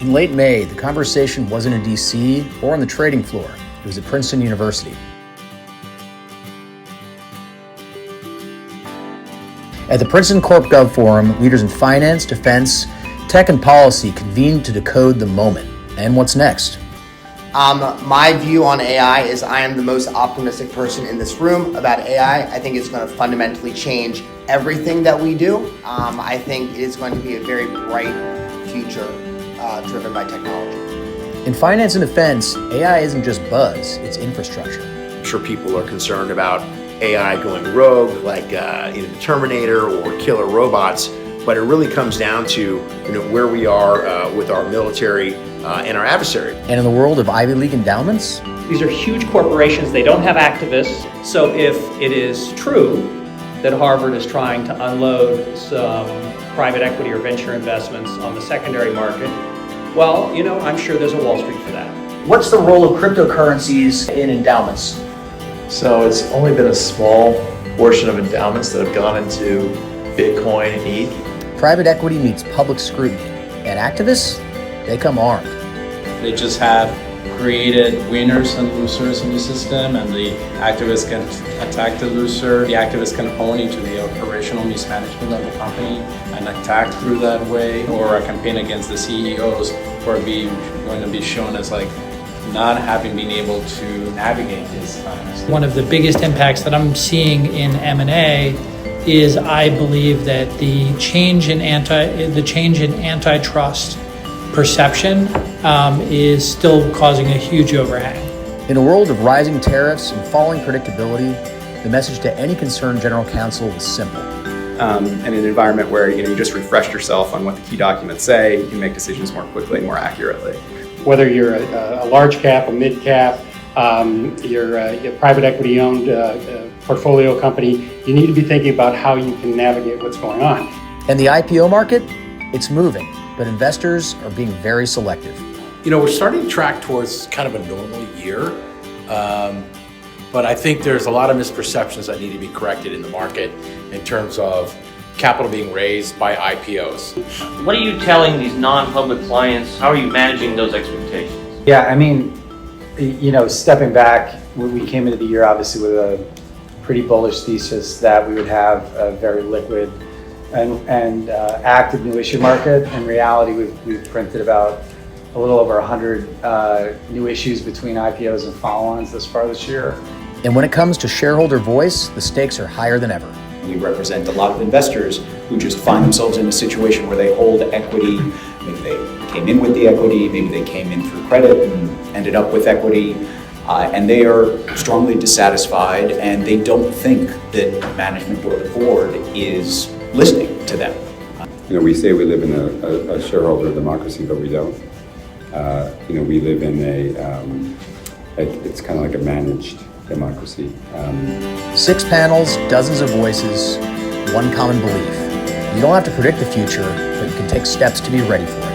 In late May, the conversation wasn't in DC or on the trading floor. It was at Princeton University. At the Princeton CorpGov Forum, leaders in finance, defense, tech, and policy convened to decode the moment. And what's next? My view on AI is I am the most optimistic person in this room about AI. I think it's going to fundamentally change everything that we do. I think it is going to be a very bright future driven by technology. In finance and defense, AI isn't just buzz, it's infrastructure. I'm sure people are concerned about AI going rogue, like in the Terminator or killer robots, but it really comes down to where we are with our military and our adversary. And in the world of Ivy League endowments? These are huge corporations, they don't have activists, so if it is true that Harvard is trying to unload some private equity or venture investments on the secondary market, well, I'm sure there's a Wall Street for that. What's the role of cryptocurrencies in endowments? So it's only been a small portion of endowments that have gone into Bitcoin and ETH. Private equity meets public scrutiny, and activists, they come armed. They just have created winners and losers in the system, and the activists can attack the loser. The activists can hone into the operational mismanagement of the company and attack through that way, or a campaign against the CEOs who are going to be shown as not having been able to navigate these times. One of the biggest impacts that I'm seeing in M&A is I believe that the change in antitrust perception is still causing a huge overhang. In a world of rising tariffs and falling predictability, the message to any concerned general counsel is simple. In an environment where you just refresh yourself on what the key documents say, you can make decisions more quickly and more accurately. Whether you're a large cap, a mid cap, you're a private equity owned portfolio company, you need to be thinking about how you can navigate what's going on. And the IPO market, it's moving, but investors are being very selective. We're starting to track towards kind of a normal year, but I think there's a lot of misperceptions that need to be corrected in the market in terms of capital being raised by IPOs. What are you telling these non-public clients? How are you managing those expectations? Yeah, stepping back, we came into the year obviously with a pretty bullish thesis that we would have a very liquid and active new issue market. In reality, we've printed about a little over 100 new issues between IPOs and follow-ons this far this year. And when it comes to shareholder voice, the stakes are higher than ever. We represent a lot of investors who just find themselves in a situation where they hold equity. Maybe they came in with the equity, maybe they came in through credit and ended up with equity, and they are strongly dissatisfied, and they don't think that management or the board is listening to them. We say we live in a shareholder democracy, but we don't. We live in it's kind of like a managed democracy. 6 panels, dozens of voices, one common belief. You don't have to predict the future, but you can take steps to be ready for it.